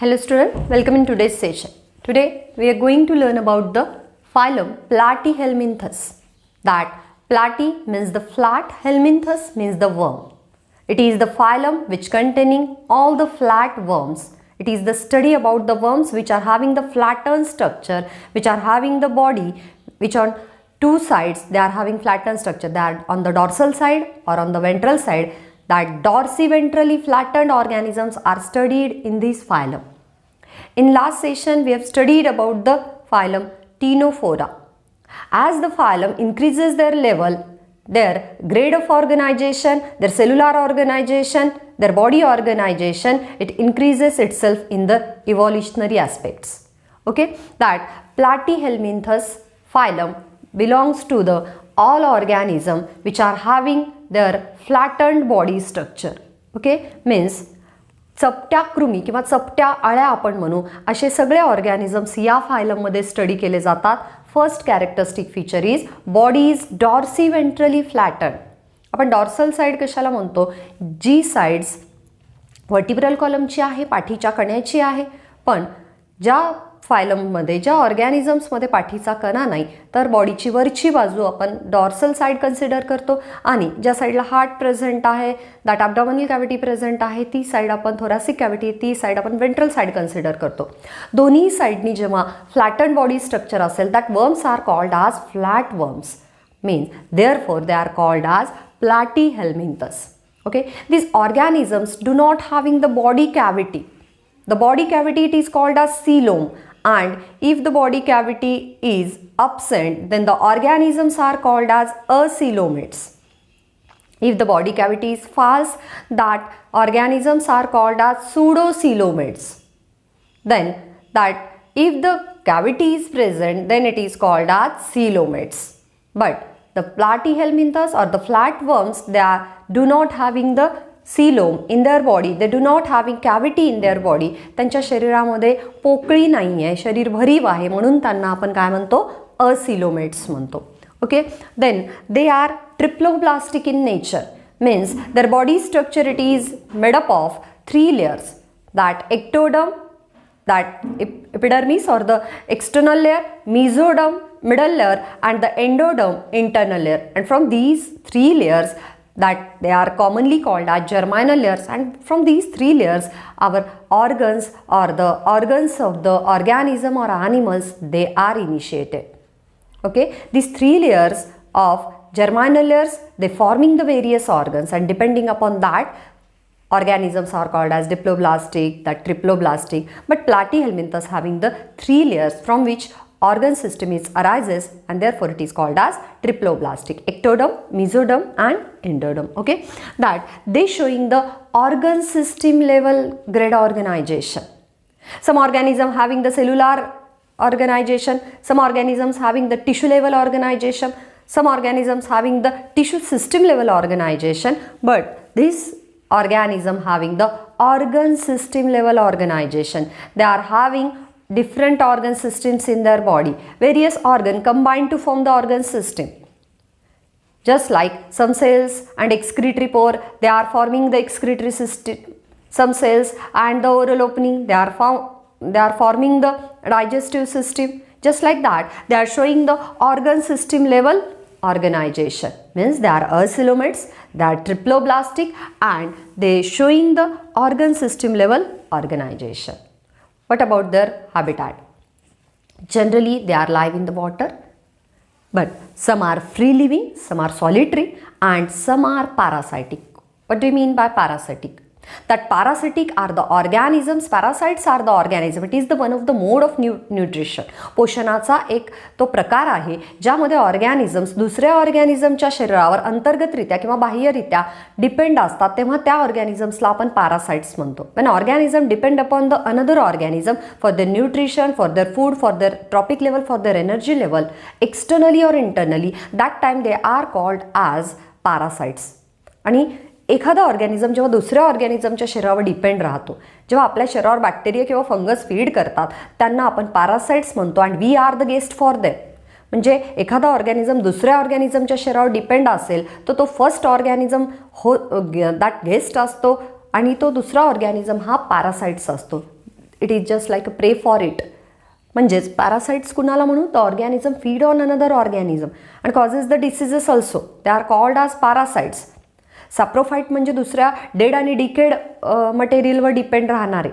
Hello student, welcome in today's session. Today we are going to learn about the phylum Platyhelminthes. That platy means the flat, helminthus means the worm. It is the phylum which containing all the flat worms. It is the study about the worms which are having the flattened structure, which are having the body, which on two sides they are having flattened structure. They are on the dorsal side or on the ventral side. That dorsiventrally flattened organisms are studied in this phylum. In last session, we have studied about the phylum Ctenophora. As the phylum increases their level, their grade of organization, their cellular organization, their body organization, it increases itself in the evolutionary aspects. Okay, that Platyhelminthes phylum belongs to the all organism which are having their flattened body structure. Okay, means चपट्या कृमी किंवा चपट्या अळ्या आपण म्हणू असे सगळे organisms या फायलममध्ये study केले जातात. First characteristic feature is body is dorsiventrally flatten. आपण डॉर्सल साईड कशाला म्हणतो? जी साईड्स व्हर्टिब्रल कॉलमची आहे, पाठीच्या कण्याची आहे. पण ज्या फायलममध्ये ज्या ऑर्गॅनिझम्समध्ये पाठीचा कणा नाही तर बॉडीची वरची बाजू आपण डॉर्सल साईड कन्सिडर करतो आणि ज्या साईडला हार्ट प्रेझेंट आहे, दॅट ॲब्डॉमिनल कॅव्हिटी प्रेझेंट आहे, ती साईड आपण थोरॅसिक कॅव्हिटी, ती साईड आपण वेंट्रल साईड कन्सिडर करतो. दोन्ही साईडनी जेव्हा फ्लॅटन बॉडी स्ट्रक्चर असेल that worms are called as flat worms. Means therefore they are called as platyhelminthes. Okay, these organisms do not having the body cavity. The body cavity it is called as coelom, and if the body cavity is absent then the organisms are called as acoelomates. If the body cavity is false, that organisms are called as pseudocoelomates. Then that if the cavity is present then it is called as coelomates. But the platyhelminthes or the flatworms, do not having the coelom in their body, they do not having cavity in their body. त्यांच्या शरीरामध्ये पोकळी नाही आहे, शरीर भरीव आहे, म्हणून त्यांना आपण काय म्हणतो? acoelomates म्हणतो. Okay, then they are triploblastic in nature. Means their body structure it is made up of 3 layers. That ectoderm, that epidermis or the external layer, mesoderm middle layer and the endoderm internal layer. And from these 3 layers that they are commonly called as germinal layers, and from these 3 layers our organs or the organs of the organism or animals they are initiated. Okay, these 3 layers of germinal layers they forming the various organs, and depending upon that organisms are called as diploblastic, that triploblastic. But platyhelminthes having the 3 layers from which organ system is arises, and therefore it is called as triploblastic: ectoderm, mesoderm and endoderm. Okay, that they showing the organ system level grade organization. Some organism having the cellular organization, some organisms having the tissue level organization, some organisms having the tissue system level organization. But this organism having the organ system level organization, they are having different organ systems in their body. Various organ combine to form the organ system. Just like some cells and excretory pore, they are forming the excretory system. Some cells and the oral opening, they are forming the digestive system. Just like that, they are showing the organ system level organization. Means they are acoelomates, they are triploblastic, and they showing the organ system level organization. What about their habitat? Generally they are live in the water, but some are free living, some are solitary, and some are parasitic. What do you mean by parasitic? That parasitic are the organisms, parasites are the organism. It is the one of the mode of nutrition. पोषणाचा एक तो प्रकार आहे ज्यामध्ये organisms दुसऱ्या ऑर्गॅनिझमच्या शरीरावर अंतर्गतरित्या किंवा बाह्यरित्या depend असतात, तेव्हा त्या ऑर्गॅनिझम्सला आपण पॅरासाइट्स म्हणतो. When organism depend upon the another organism for their nutrition, for their food, for their trophic level, for their energy level, externally or internally, that time they are called as parasites. आणि एखादा organism जेव्हा दुसऱ्या ऑर्गॅनिझमच्या शरीरावर depend राहतो, जेव्हा आपल्या शरीरावर bacteria किंवा फंगस फीड करतात, त्यांना आपण पॅरासाइट्स म्हणतो. And we are the guest for them. म्हणजे एखादा ऑर्गॅनिझम दुसऱ्या ऑर्गॅनिझमच्या शरीरावर डिपेंड असेल तर तो फर्स्ट ऑर्गॅनिझम दॅट गेस्ट असतो आणि तो दुसरा ऑर्गॅनिझम हा पॅरासाइट्स असतो. It is just like a prey for it. म्हणजेच पॅरासाइट्स कुणाला म्हणू, the organism feed on another organism and causes the diseases also. They are called as parasites. Saprophyte म्हणजे दुसऱ्या डेड आणि डिकेड मटेरियलवर डिपेंड राहणारे.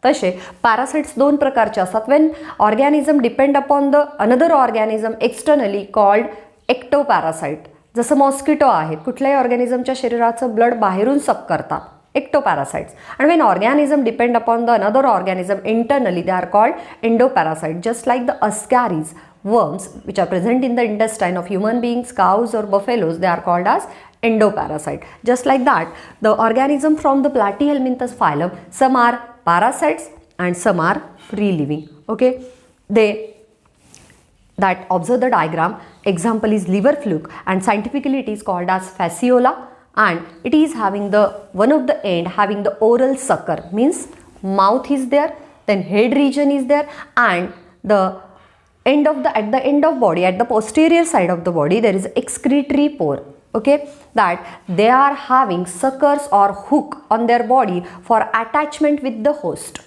तसे पॅरासाइट्स दोन प्रकारचे असतात. When organism depend upon the another organism externally called ectoparasite. जसं mosquito आहेत, कुठल्याही ऑर्गॅनिझमच्या शरीराचं ब्लड बाहेरून सक करतात, ectoparasites. And when organism depend upon the another organism internally they are called endoparasite. Just like the ascaris worms which are present in the intestine of human beings, cows or buffaloes, they are called as endoparasite. Just like that, the organism from the Platyhelminthes phylum, some are parasites and some are free living. Okay, that observe the diagram. Example is liver fluke and scientifically it is called as fasciola, and it is having the one of the end having the oral sucker, means mouth is there, then head region is there, and the at the end of body, at the posterior side of the body, there is excretory pore. Okay, that they are having suckers or hook on their body for attachment with the host.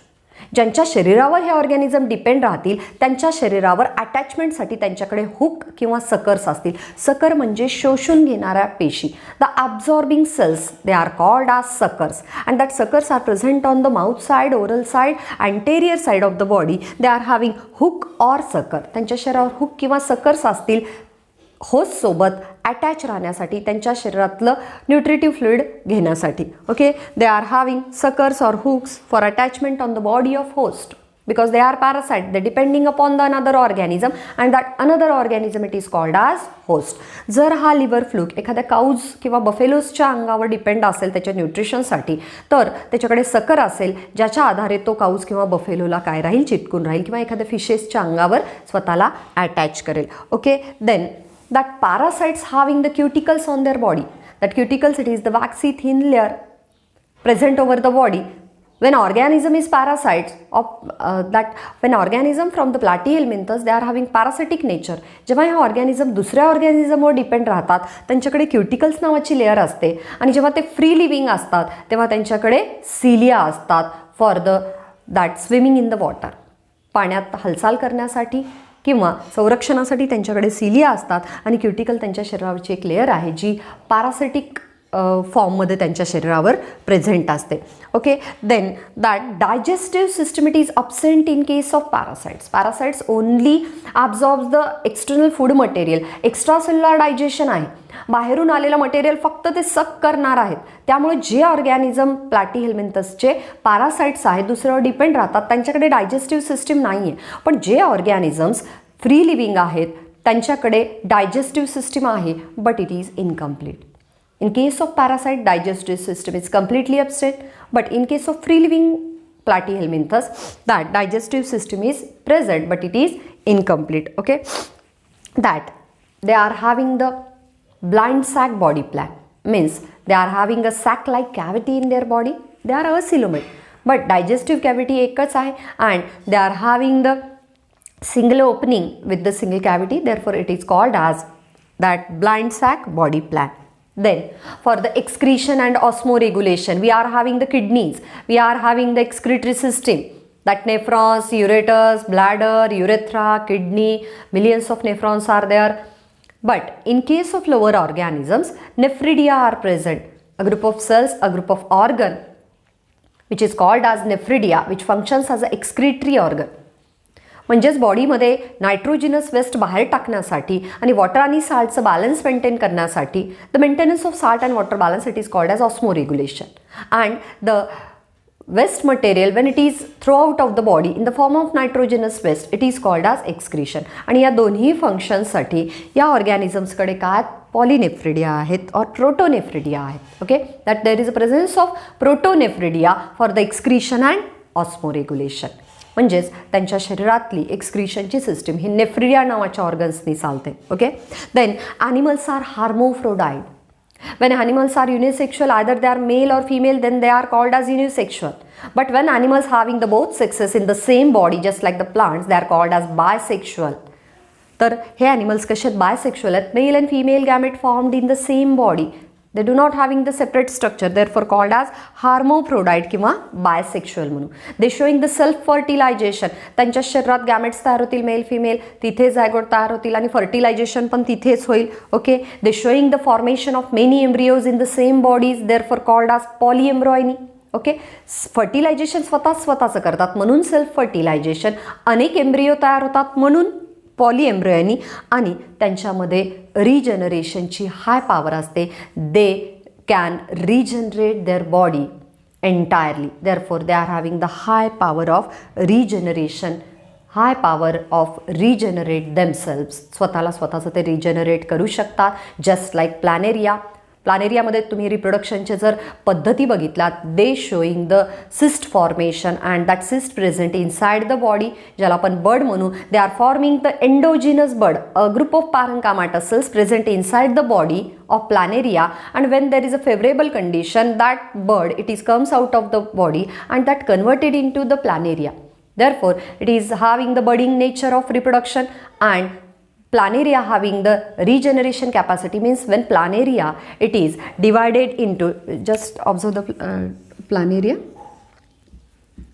ज्यांच्या शरीरावर हे organism depend राहतील त्यांच्या शरीरावर अटॅचमेंटसाठी त्यांच्याकडे hook किंवा suckers असतील. Sucker म्हणजे शोषून घेणाऱ्या पेशी. The absorbing cells they are called as suckers and that suckers are present on the mouth side, oral side, anterior side of the body. They are having hook or sucker. त्यांच्या शरीरावर hook किंवा suckers असतील होस्टसोबत attach राहण्यासाठी, त्यांच्या शरीरातलं nutritive fluid घेण्यासाठी. Okay, they are having suckers or hooks for attachment on the body of host because they are parasite. They depending upon the another organism and that another organism it is called as host. जर हा liver fluke एखाद्या काऊज किंवा बफेलोजच्या अंगावर depend असेल त्याच्या न्यूट्रिशनसाठी, तर त्याच्याकडे sucker असेल ज्याच्या आधारे तो काऊज किंवा बफेलोला काय राहील, चिटकून राहील किंवा एखाद्या फिशेसच्या अंगावर स्वतःला अटॅच करेल. Okay, then that parasites having the cuticles on their body. That cuticles, it is the waxy thin layer present over the body. When organism is parasites of when organism from the Platyhelminthes, they are having parasitic nature. जेव्हा हे organism दुसऱ्या ऑर्गॅनिझमवर depend राहतात त्यांच्याकडे क्युटिकल्स नावाची layer असते आणि जेव्हा ते free living असतात तेव्हा त्यांच्याकडे सिलिया असतात for that swimming in the water. पाण्यात हालचाल करण्यासाठी किंवा संरक्षणासाठी त्यांच्याकडे सिलिया असतात आणि क्युटिकल त्यांच्या शरीरावरची एक लेअर आहे जी पॅरासिटिक फॉर्ममध्ये त्यांच्या शरीरावर प्रेझेंट असते. Okay, then that digestive system it is absent in case of parasites. Parasites only absorbs the external food material. Extra cellular digestion आहे, बाहेरून आलेलं मटेरियल फक्त ते सक करणार आहेत. त्यामुळे जे ऑर्गॅनिझम प्लॅटीहेल्मिंथसचे पॅरासाइट्स आहेत दुसऱ्यावर डिपेंड राहतात त्यांच्याकडे डायजेस्टिव्ह सिस्टीम नाही आहे. पण जे ऑर्गॅनिझम्स फ्री लिव्हिंग आहेत त्यांच्याकडे डायजेस्टिव्ह सिस्टीम आहे, but it is incomplete. In case of parasite, digestive system is completely absent, but in case of free living Platyhelminthes, that digestive system is present, but it is incomplete. Okay, that they are having the blind sac body plan, means they are having a sac-like cavity in their body. They are acoelomate, but digestive cavity एकच आहे and they are having the single opening with the single cavity. Therefore, it is called as that blind sac body plan. Then for the excretion and osmoregulation, we are having the kidneys, we are having the excretory system, that nephrons, ureters, bladder, urethra, kidney, millions of nephrons are there. But in case of lower organisms, nephridia are present, a group of cells, a group of organ which is called as nephridia, which functions as an excretory organ. म्हणजेच बॉडीमध्ये नायट्रोजिनस waste बाहेर टाकण्यासाठी आणि water आणि साल्टचं balance maintain करण्यासाठी the maintenance of salt and water balance it is called as osmoregulation and the waste material when it is through out of the body in the form of nitrogenous waste it is called as excretion. आणि या दोन्ही फंक्शन्ससाठी या ऑर्गॅनिझम्सकडे काय पॉलिनेफ्रिडिया आहेत और protonephridia आहेत. Okay, that there is a presence of protonephridia for the excretion and osmoregulation. म्हणजेच त्यांच्या शरीरातली एक्सक्रिशनची सिस्टीम ही नेफ्रिडिया नावाच्या ऑर्गन्सनी चालते. Okay, then animals are hermaphrodite. When animals are unisexual, either they are male or female, then they are called as unisexual. But when animals having the both sexes in the same body, just like the plants, they are called as bisexual. तर हे animals कसे आहेत, bisexual आहेत. Male and female gamete formed in the same body. They do not having the separate structure, therefore called as hermaphrodite किंवा bisexual म्हणू. They showing the self fertilization. त्यांच्या शरीरात gametes तयार होतील, मेल फिमेल, तिथे जायगोट तयार होतील आणि फर्टिलायझेशन पण तिथेच होईल. Okay. They showing the formation of many embryos in the same bodies, therefore called as polyembryony. Okay. Fertilisation स्वतःचं करतात म्हणून सेल्फ फर्टिलायझेशन. अनेक एम्ब्रियो तयार होतात म्हणून पॉलीएम्ब्रियोनी. आणि त्यांच्यामध्ये रिजनरेशनची हाय पॉवर असते. They can regenerate their body entirely, therefore they are having the high power of regeneration, high power of regenerate themselves. स्वतःचं ते रिजनरेट करू शकतात. Just like planaria. प्लॅनेरियामध्ये तुम्ही रिप्रोडक्शनचे जर पद्धती बघितलात, they showing the cyst formation and that cyst present inside the body, ज्याला आपण बर्ड म्हणू. They are forming the endogenous bud, a group of parenchyma cells present inside the body of planaria, and when there is a favorable condition, that bird it is comes out of the body and that converted into the planaria. Therefore it is having the budding nature of reproduction, and planaria having the regeneration capacity, means when planaria it is divided into, just observe the planaria,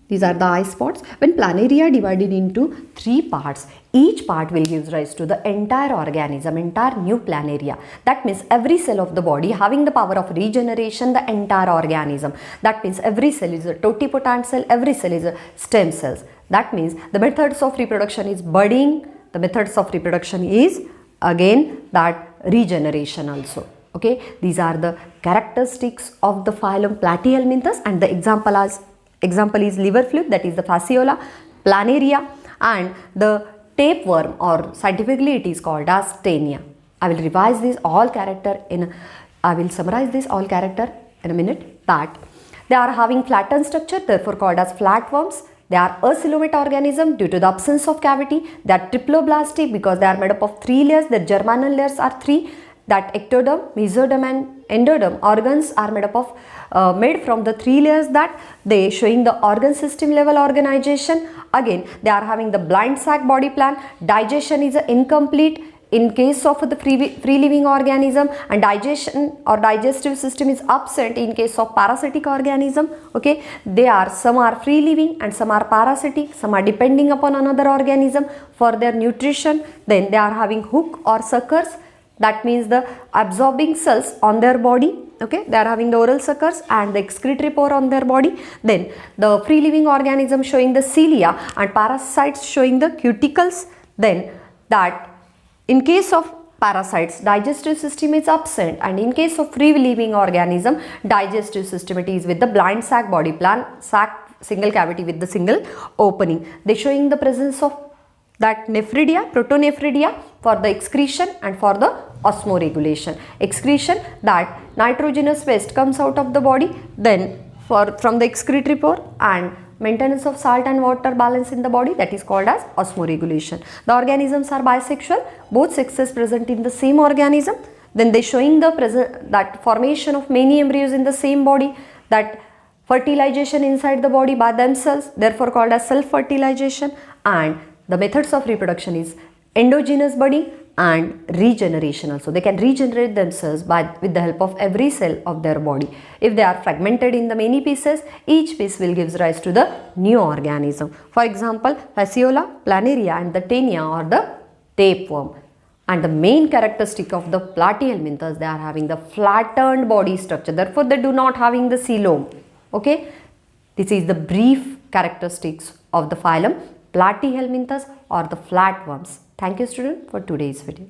these are the eye spots. When planaria divided into 3 parts, each part will give rise to the entire organism, entire new planaria. That means every cell of the body having the power of regeneration, the entire organism. That means every cell is a totipotent cell, every cell is a stem cells. That means the methods of reproduction is budding. The methods of reproduction is again that regeneration also. Okay, these are the characteristics of the phylum Platyhelminthes, and the example is liver fluke, that is the fasciola, planaria, and the tapeworm, or scientifically it is called as Taenia. I will revise this all character I will summarize this all character in a minute. That they are having flattened structure, therefore called as flatworms. They are a coelomate organism due to the absence of cavity. They are triploblastic because they are made up of 3 layers. The germinal layers are 3. That ectoderm, mesoderm and endoderm organs are made up of made from the 3 layers, that they showing the organ system level organization. Again, they are having the blind sac body plan. Digestion is incomplete in case of the free living organism, and digestion or digestive system is absent in case of parasitic organism. Okay, they are, some are free living and some are parasitic, some are depending upon another organism for their nutrition. Then they are having hook or suckers, that means the absorbing cells on their body. Okay, they are having the oral suckers and the excretory pore on their body. Then the free living organism showing the cilia and parasites showing the cuticles. Then that in case of parasites, digestive system is absent, and in case of free living organism, digestive system it is with the blind sac body plan, sac single cavity with the single opening. They showing the presence of that nephridia, protonephridia for the excretion and for the osmoregulation. Excretion, that nitrogenous waste comes out of the body, then from the excretory pore, and maintenance of salt and water balance in the body, that is called as osmoregulation. The organisms are bisexual, both sexes present in the same organism. Then they showing the that formation of many embryos in the same body, that fertilization inside the body by themselves, therefore called as self fertilization. And the methods of reproduction is endogenous budding and regeneration also. They can regenerate themselves with the help of every cell of their body. If they are fragmented in the many pieces, each piece will give rise to the new organism. For example, fasciola, planaria and the Taenia, or the tapeworm. And the main characteristic of the Platyhelminthes, they are having the flattened body structure. Therefore, they do not having the coelom. Okay, this is the brief characteristics of the phylum Platyhelminthes or the flatworms. Thank you, student, for today's video.